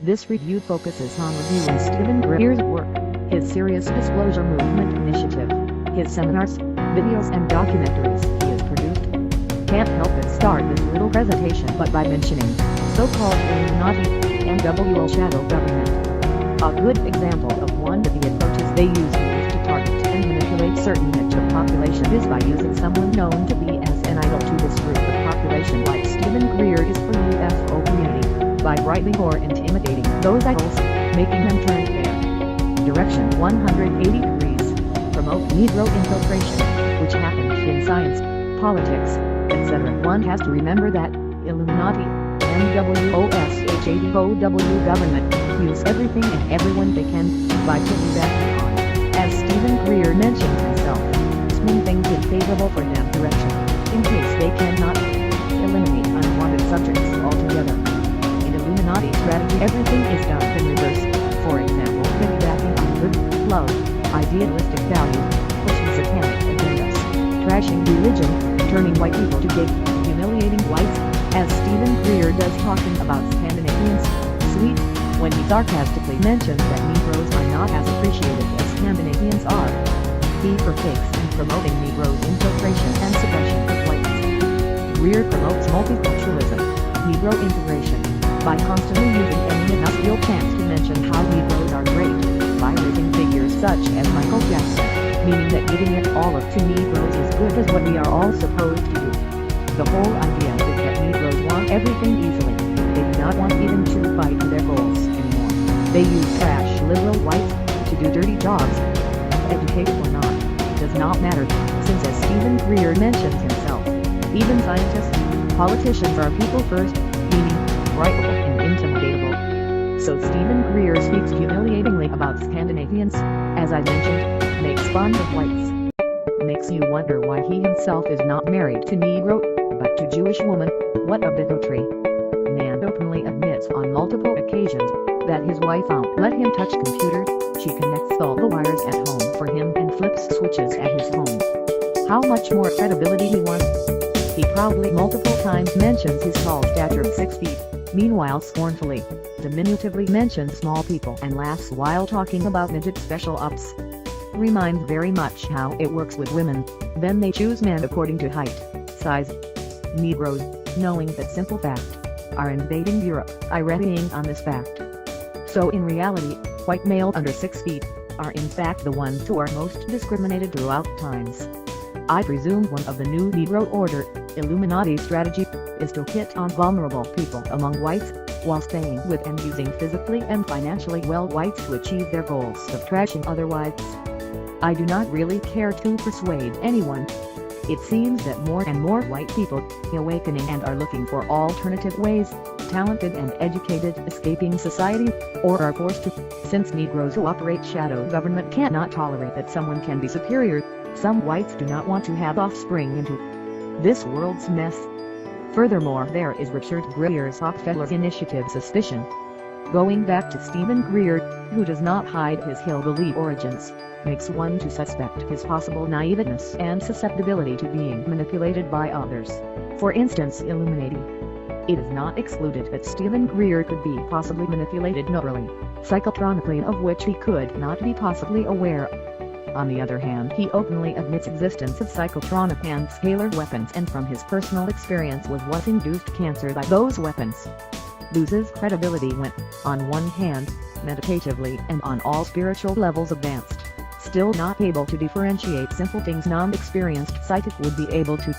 This review focuses on reviewing Stephen Greer's work, his Serious Disclosure Movement initiative, his seminars, videos and documentaries he has produced. Can't help but start this little presentation but by mentioning so-called Illuminati, NWO shadow government. A good example of one of the approaches they use to target and manipulate certain niche of population is by using someone known to be as an idol to this group of population like Stephen Greer is for the UFO community, by brightening or intimidating those idols, making them turn their direction 180 degrees, promote Negro infiltration, which happens in science, politics, etc. One has to remember that Illuminati, NWO/SHADOW government use everything and everyone they can, by piggybacking on, as Stephen Greer mentions himself, swing things in favorable for them direction, in case they cannot eliminate unwanted subjects altogether. In Illuminati strategy everything is done in reverse, for example piggybacking on good, love, idealistic value, pushing satanic agendas, trashing religion, turning white people to gay, humiliating whites, as Stephen Greer does talking about Scandinavians, sweet, when he sarcastically mentions that Negroes are not as appreciated as Scandinavians are. He partakes in promoting Negroes' infiltration and suppression of whites. Greer promotes multiculturalism, Negro integration, by constantly using any minuscule chance to mention how Negroes are great, by raising figures such as Michael Jackson, meaning that giving it all up to Negroes is good as what we are all supposed to do. The whole idea is that Negroes want everything easily, they do not want even to fight for their goals anymore. They use trash liberal whites to do dirty jobs. Educated or not, does not matter, since as Stephen Greer mentions himself, even scientists, politicians are people first, meaning, brightable and intimidatable. So Stephen Greer speaks humiliatingly about Scandinavians, as I mentioned, makes fun of whites. Makes you wonder why he himself is not married to Negro, but to Jewish woman. What a bigotry. Man openly admits on multiple occasions that his wife won't let him touch computer, she connects all the wires at home for him and flips switches at his home. How much more credibility he wants? He proudly multiple times mentions his tall stature of 6 feet, meanwhile scornfully, diminutively mentions small people and laughs while talking about midget special ops. Reminds very much how it works with women, then they choose men according to height, size. Negroes, knowing that simple fact, are invading Europe, irradiating on this fact. So in reality, white male under 6 feet, are in fact the ones who are most discriminated throughout times. I presume one of the new Negro Order, Illuminati strategy, is to hit on vulnerable people among whites, while staying with and using physically and financially well whites to achieve their goals of trashing other whites. I do not really care to persuade anyone. It seems that more and more white people are awakening and are looking for alternative ways, talented and educated escaping society, or are forced to, since Negroes who operate shadow government cannot tolerate that someone can be superior. Some whites do not want to have offspring into this world's mess. Furthermore, there is Richard Greer's Rockefeller Initiative suspicion. Going back to Stephen Greer, who does not hide his hillbilly origins, makes one to suspect his possible naiveness and susceptibility to being manipulated by others, for instance Illuminati. It is not excluded that Stephen Greer could be possibly manipulated neurally, psychotronically, of which he could not be possibly aware. On the other hand, he openly admits existence of psychotronic and scalar weapons, and from his personal experience with what induced cancer by those weapons. Loses credibility when, on one hand, meditatively and on all spiritual levels advanced, still not able to differentiate simple things non-experienced psychic would be able to.